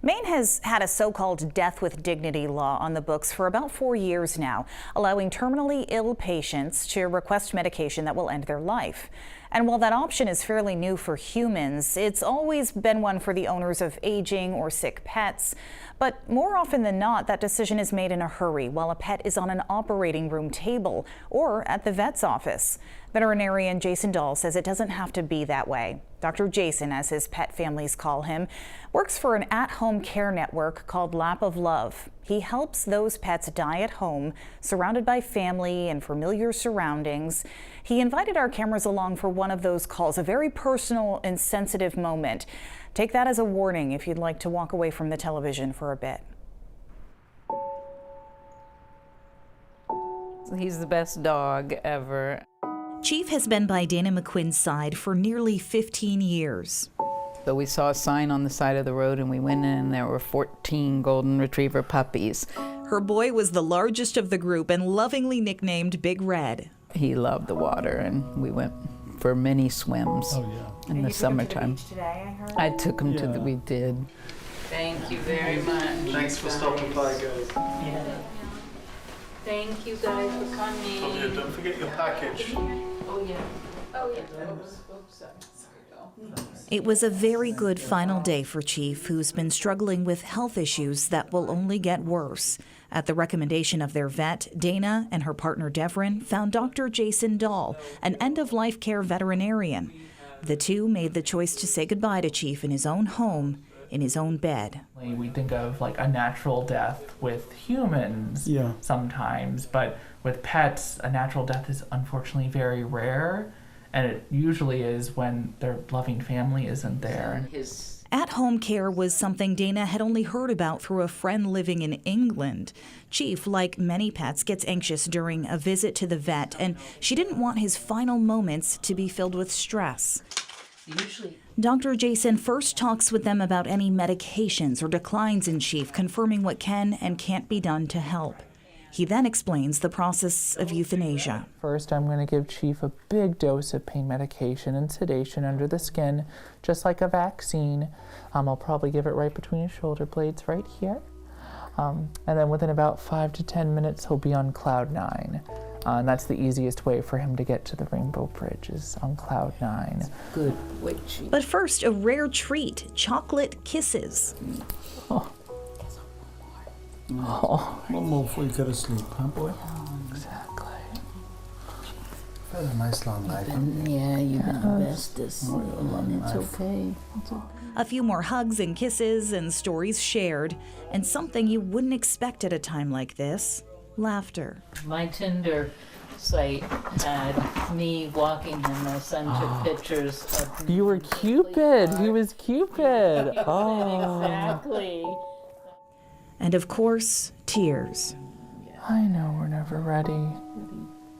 Maine has had a so-called death with dignity law on the books for about 4 years now, allowing terminally ill patients to request medication that will end their life. And while that option is fairly new for humans, it's always been one for the owners of aging or sick pets. But more often than not, that decision is made in a hurry while a pet is on an operating room table or at the vet's office. Veterinarian Jason Dahl says it doesn't have to be that way. Dr. Jason, as his pet families call him, works for an at-home care network called Lap of Love. He helps those pets die at home, surrounded by family and familiar surroundings. He invited our cameras along for one of those calls, a very personal and sensitive moment. Take that as a warning if you'd like to walk away from the television for a bit. He's the best dog ever. Chief has been by Dana McQuinn's side for nearly 15 years. So we saw a sign on the side of the road and we went in and there were 14 golden retriever puppies. Her boy was the largest of the group and lovingly nicknamed Big Red. He loved the water and we went for many swims in the summertime. I took him to the, we did. Thank you very much. Thanks for stopping by, guys. Yeah. Thank you guys for coming. Oh yeah, don't forget your package. Oh yeah. Oh yeah. Oops. It was a very good final day for Chief, who's been struggling with health issues that will only get worse. At the recommendation of their vet, Dana and her partner Devrin found Dr. Jason Dahl, an end-of-life care veterinarian. The two made the choice to say goodbye to Chief in his own home, in his own bed. We think of like a natural death with humans sometimes, but with pets, a natural death is unfortunately very rare. And it usually is when their loving family isn't there. At-home care was something Dana had only heard about through a friend living in England. Chief, like many pets, gets anxious during a visit to the vet, and she didn't want his final moments to be filled with stress. Dr. Jason first talks with them about any medications or declines in Chief, confirming what can and can't be done to help. He then explains the process of euthanasia. First, I'm going to give Chief a big dose of pain medication and sedation under the skin, just like a vaccine. I'll probably give it right between his shoulder blades right here. And then within about 5 to 10 minutes, he'll be on cloud 9. And that's the easiest way for him to get to the Rainbow Bridge, is on cloud 9. Good. Wait, Chief. But first, a rare treat, chocolate kisses. Oh. Oh. One more before you go to sleep, huh, boy? Exactly. Had a nice long night. Yeah, you've been the bestest. And it's okay. A few more hugs and kisses and stories shared, and something you wouldn't expect at a time like this, laughter. My Tinder site had me walking him. My son took pictures of me. You were Cupid. He was Cupid. Oh. Exactly. And of course, tears. I know we're never ready.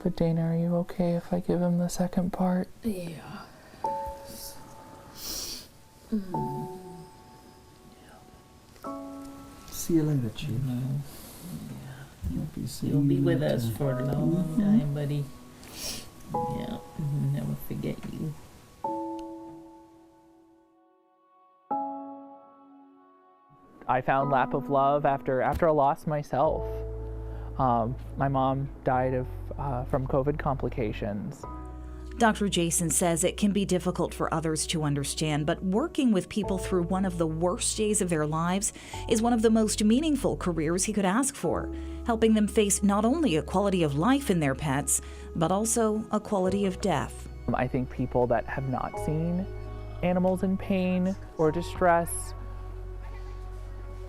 But Dana, are you okay if I give him the second part? Yeah. See you later, Chief. You'll be with us for a long time, buddy. Yeah, we'll never forget you. I found Lap of Love after a loss myself. My mom died from COVID complications. Dr. Jason says it can be difficult for others to understand, but working with people through one of the worst days of their lives is one of the most meaningful careers he could ask for, helping them face not only a quality of life in their pets, but also a quality of death. I think people that have not seen animals in pain or distress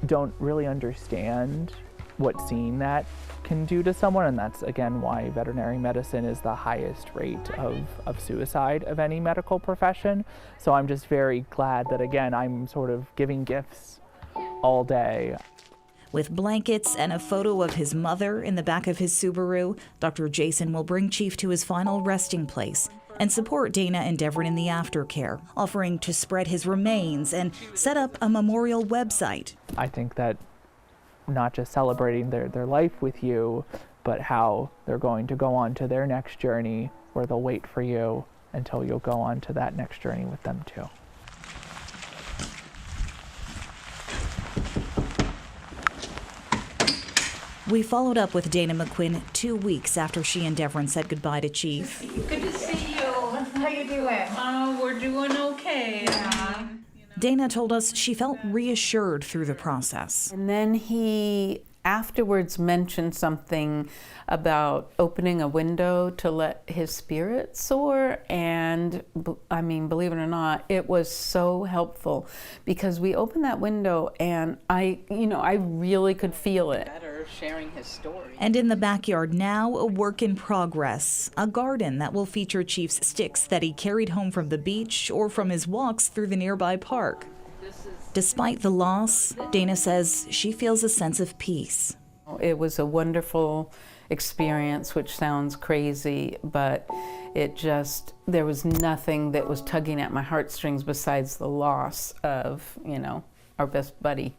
don't really understand what seeing that can do to someone, and that's again why veterinary medicine is the highest rate of suicide of any medical profession. So I'm just very glad that again I'm sort of giving gifts all day. With blankets and a photo of his mother in the back of his Subaru, Dr. Jason will bring Chief to his final resting place and support Dana and Devrin in the aftercare, offering to spread his remains and set up a memorial website. I think that not just celebrating their life with you, but how they're going to go on to their next journey where they'll wait for you until you'll go on to that next journey with them too. We followed up with Dana McQuinn 2 weeks after she and Devrin said goodbye to Chief. Good to see you. How you doing? Oh, we're doing okay. Dana told us she felt reassured through the process. And then he afterwards mentioned something about opening a window to let his spirit soar. And I mean, believe it or not, it was so helpful because we opened that window and I really could feel it. Sharing his story. And in the backyard now, a work in progress, a garden that will feature Chief's sticks that he carried home from the beach or from his walks through the nearby park. Despite the loss, Dana says she feels a sense of peace. It was a wonderful experience, which sounds crazy, but there was nothing that was tugging at my heartstrings besides the loss of, our best buddy.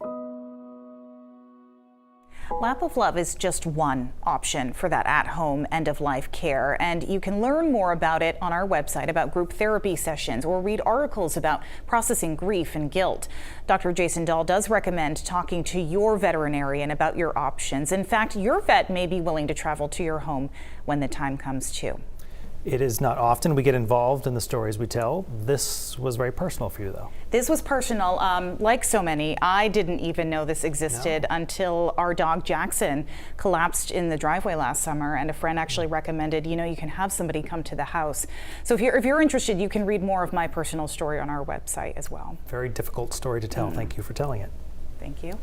Lap of Love is just one option for that at-home end-of-life care, and you can learn more about it on our website about group therapy sessions or read articles about processing grief and guilt. Dr. Jason Dahl does recommend talking to your veterinarian about your options. In fact, your vet may be willing to travel to your home when the time comes too. It is not often we get involved in the stories we tell. This was very personal for you, though. This was personal. Like so many, I didn't even know this existed until our dog Jackson collapsed in the driveway last summer, and a friend actually recommended, you can have somebody come to the house. So if you're interested, you can read more of my personal story on our website as well. Very difficult story to tell. Thank you for telling it. Thank you.